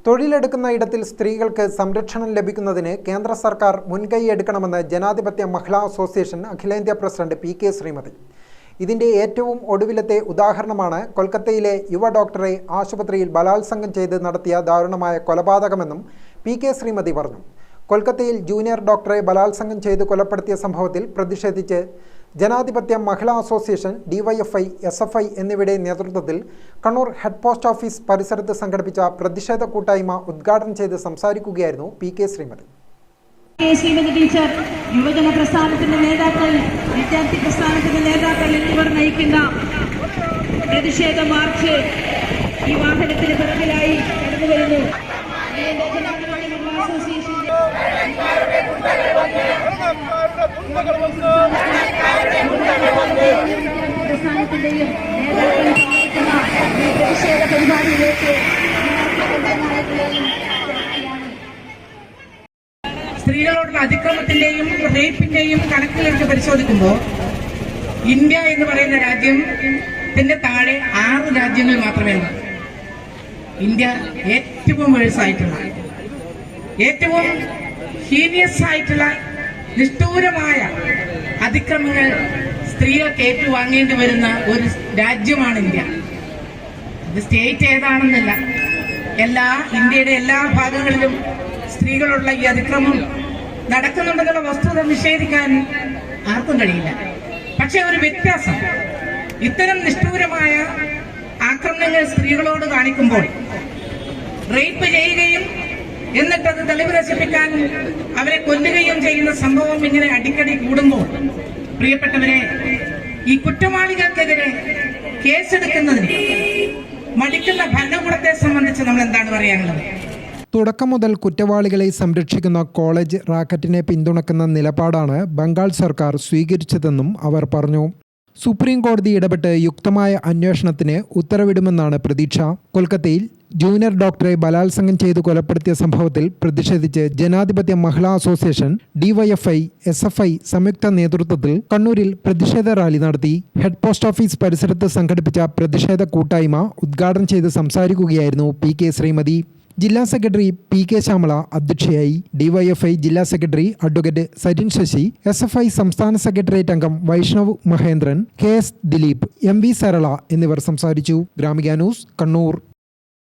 തൊഴിലെടുക്കുന്ന ഇടത്തിൽ സ്ത്രീകൾക്ക് സംരക്ഷണം ലഭിക്കുന്നതിന് കേന്ദ്ര സർക്കാർ മുൻകൈയെടുക്കണമെന്ന് ജനാധിപത്യ മഹിളാ അസോസിയേഷൻ അഖിലേന്ത്യാ പ്രസിഡന്റ് പി.കെ. ശ്രീമതി. ഇതിന്റെ ഏറ്റവും ഒടുവിലത്തെ ഉദാഹരണമാണ് കൊൽക്കത്തയിലെ യുവ ഡോക്ടറെ ആശുപത്രിയിൽ ബലാത്സംഗം ചെയ്ത് നടത്തിയ ദാരുണമായ കൊലപാതകമെന്നും പി.കെ. ശ്രീമതി പറഞ്ഞു. കൊൽക്കത്തയിൽ ജൂനിയർ ഡോക്ടറെ ബലാത്സംഗം ചെയ്ത് കൊലപ്പെടുത്തിയ സംഭവത്തിൽ പ്രതിഷേധിച്ച് ജനാധിപത്യ മഹിളാ അസോസിയേഷൻ, ഡിവൈഎഫ്ഐ, എസ്എഫ്ഐ എന്നിവയുടെ നേതൃത്വത്തിൽ കണ്ണൂർ ഹെഡ് പോസ്റ്റ് ഓഫീസ് പരിസരത്ത് സംഘടിപ്പിച്ച പ്രതിഷേധ കൂട്ടായ്മ ഉദ്ഘാടനം ചെയ്ത് സംസാരിക്കുകയായിരുന്നു പി.കെ. ശ്രീമതി. ശ്രീമതി ടീച്ചർ, യുവജന പ്രസ്ഥാനത്തിന്റെ നേതാക്കൾ, വിദ്യാർത്ഥി പ്രസ്ഥാനത്തിന്റെ നേതാക്കൾ എന്നിവർ നയിക്കുന്ന പ്രതിഷേധ മാർച്ച് ഈ വാഹനത്തിന് പിറകിലായി കടന്നു വരുന്നു. പ്രസ്ഥാനത്തിന്റെയും നേതാക്കൾ പ്രതിഷേധ പരിപാടിയിലേക്ക് സ്ത്രീകളോടുള്ള അതിക്രമത്തിന്റെയും റേപ്പിന്റെയും കണക്കിലെടുത്ത് പരിശോധിക്കുമ്പോൾ ഇന്ത്യ എന്ന് പറയുന്ന രാജ്യത്തിന്റെ താഴെ 6 രാജ്യങ്ങൾ മാത്രമേ ഉള്ളൂ. ഇന്ത്യ ഏറ്റവും വേഴ്സായിട്ടുള്ള, ഏറ്റവും ഹീനിയസ് ആയിട്ടുള്ള നിഷ്ഠൂരമായ അതിക്രമങ്ങൾ സ്ത്രീകൾക്ക് ഏറ്റുവാങ്ങേണ്ടി വരുന്ന ഒരു രാജ്യമാണ് ഇന്ത്യ. ഇത് സ്റ്റേറ്റ് ഏതാണെന്നില്ല, ഇന്ത്യയുടെ എല്ലാ ഭാഗങ്ങളിലും സ്ത്രീകളുള്ള ഈ അതിക്രമം നടക്കുന്നുണ്ടെന്നുള്ള വസ്തുത നിഷേധിക്കാൻ ആർക്കും കഴിയില്ല. പക്ഷെ ഒരു വ്യത്യാസം, ഇത്തരം നിഷ്ഠൂരമായ ആക്രമണങ്ങൾ സ്ത്രീകളോട് കാണിക്കുമ്പോൾ റേപ്പ് ചെയ്യുകയും എന്നിട്ടത് തെളിവ് നശിപ്പിക്കാൻ അവരെ കൊല്ലുകയും ചെയ്യുന്ന സംഭവം ഇങ്ങനെ അടിക്കടി കൂടുമ്പോൾ, പ്രിയപ്പെട്ടവരെ, ഈ കുറ്റവാളികൾക്കെതിരെ കേസെടുക്കുന്നതിന് മടിക്കുന്ന ഭരണകൂടത്തെ സംബന്ധിച്ച് നമ്മൾ എന്താണ് പറയാനുള്ളത്? തുടക്കം മുതൽ കുറ്റവാളികളെ സംരക്ഷിക്കുന്ന കോളേജ് റാക്കറ്റിനെ പിന്തുണക്കുന്ന നിലപാടാണ് ബംഗാൾ സർക്കാർ സ്വീകരിച്ചതെന്നും അവർ പറഞ്ഞു. സുപ്രീം കോടതി ഇടപെട്ട് യുക്തമായ അന്വേഷണത്തിന് ഉത്തരവിടുമെന്നാണ് പ്രതീക്ഷ. കൊൽക്കത്തയിൽ ജൂനിയർ ഡോക്ടറെ ബലാത്സംഗം ചെയ്ത് കൊലപ്പെടുത്തിയ സംഭവത്തിൽ പ്രതിഷേധിച്ച് ജനാധിപത്യ മഹിളാ അസോസിയേഷൻ, ഡിവൈഎഫ്ഐ, എസ്എഫ്ഐ സംയുക്ത നേതൃത്വത്തിൽ കണ്ണൂരിൽ പ്രതിഷേധ റാലി നടത്തി. ഹെഡ് പോസ്റ്റ് ഓഫീസ് പരിസരത്ത് സംഘടിപ്പിച്ച പ്രതിഷേധ കൂട്ടായ്മ ഉദ്ഘാടനം ചെയ്ത് സംസാരിക്കുകയായിരുന്നു പി.കെ. ശ്രീമതി. ജില്ലാ സെക്രട്ടറി പി.കെ. ശ്യാമള അധ്യക്ഷയായി. ഡിവൈഎഫ്ഐ ജില്ലാ സെക്രട്ടറി അഡ്വക്കേറ്റ് സരിൻ ശശി, എസ്എഫ്ഐ സംസ്ഥാന സെക്രട്ടേറിയറ്റ് അംഗം വൈഷ്ണവ് മഹേന്ദ്രൻ, കെ.എസ്. ദിലീപ്, എം.വി. സരള എന്നിവർ സംസാരിച്ചു. ഗ്രാമിക ന്യൂസ്, കണ്ണൂർ.